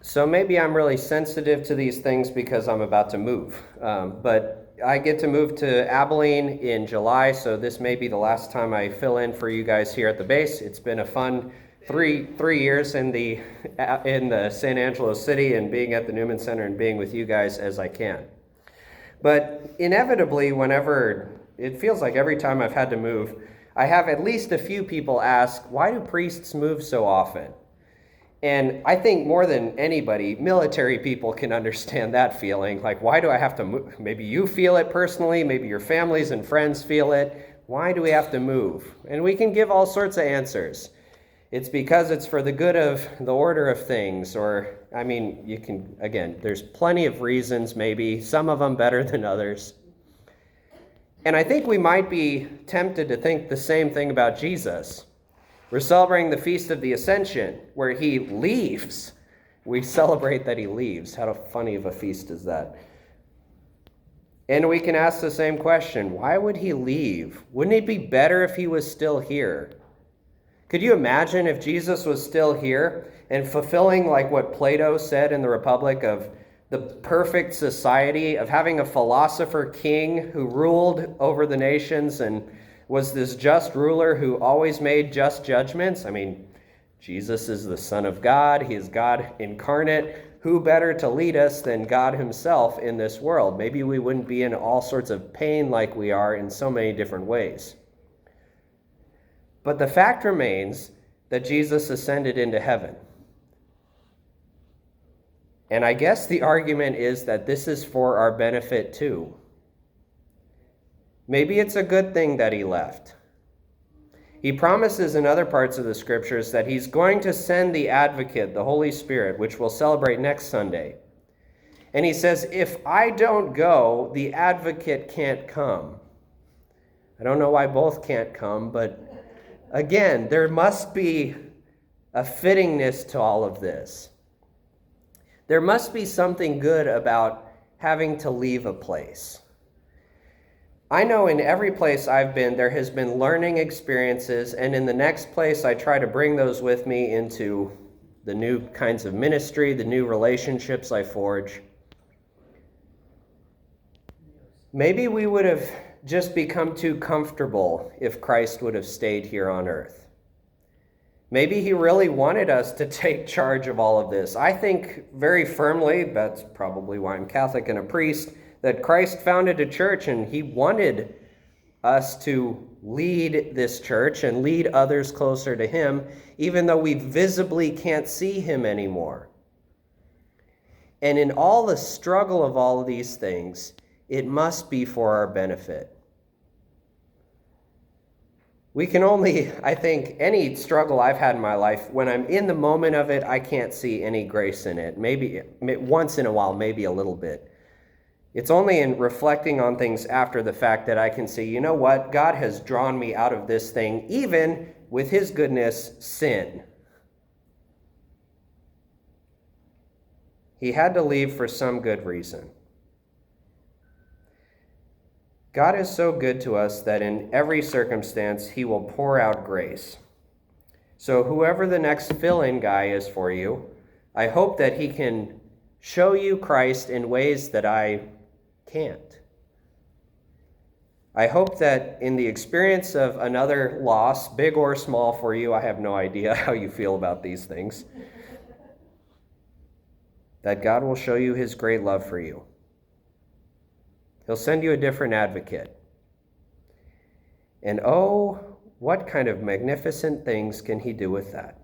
So maybe I'm really sensitive to these things because I'm about to move. But I get to move to Abilene in July, so this may be the last time I fill in for you guys here at the base. It's been a fun three years in the San Angelo city and being at the Newman Center and being with you guys as I can. But inevitably, whenever it feels like every time I've had to move, I have at least a few people ask, why do priests move so often? And I think more than anybody, military people can understand that feeling. Like, why do I have to move? Maybe you feel it personally. Maybe your families and friends feel it. Why do we have to move? And we can give all sorts of answers. It's because it's for the good of the order of things. Or, I mean, you can, again, there's plenty of reasons, maybe, some of them better than others. And I think we might be tempted to think the same thing about Jesus. We're celebrating the Feast of the Ascension, where he leaves. We celebrate that he leaves. How funny of a feast is that? And we can ask the same question. Why would he leave? Wouldn't it be better if he was still here? Could you imagine if Jesus was still here and fulfilling like what Plato said in the Republic of the perfect society of having a philosopher king who ruled over the nations and was this just ruler who always made just judgments? I mean, Jesus is the Son of God. He is God incarnate. Who better to lead us than God himself in this world? Maybe we wouldn't be in all sorts of pain like we are in so many different ways. But the fact remains that Jesus ascended into heaven. And I guess the argument is that this is for our benefit too. Maybe it's a good thing that he left. He promises in other parts of the scriptures that he's going to send the advocate, the Holy Spirit, which we'll celebrate next Sunday. And he says, if I don't go, the advocate can't come. I don't know why both can't come, but again, there must be a fittingness to all of this. There must be something good about having to leave a place. I know in every place I've been, there has been learning experiences, and in the next place, I try to bring those with me into the new kinds of ministry, the new relationships I forge. Maybe we would have just become too comfortable if Christ would have stayed here on earth. Maybe he really wanted us to take charge of all of this. I think very firmly, that's probably why I'm Catholic and a priest, that Christ founded a church and he wanted us to lead this church and lead others closer to him, even though we visibly can't see him anymore. And in all the struggle of all of these things, it must be for our benefit. We can only, I think, any struggle I've had in my life, when I'm in the moment of it, I can't see any grace in it. Maybe once in a while, maybe a little bit. It's only in reflecting on things after the fact that I can see, you know what? God has drawn me out of this thing, even with his goodness, sin. He had to leave for some good reason. God is so good to us that in every circumstance, he will pour out grace. So whoever the next fill-in guy is for you, I hope that he can show you Christ in ways that I can't. I hope that in the experience of another loss, big or small for you, I have no idea how you feel about these things, that God will show you his great love for you. He'll send you a different advocate. And oh, what kind of magnificent things can he do with that?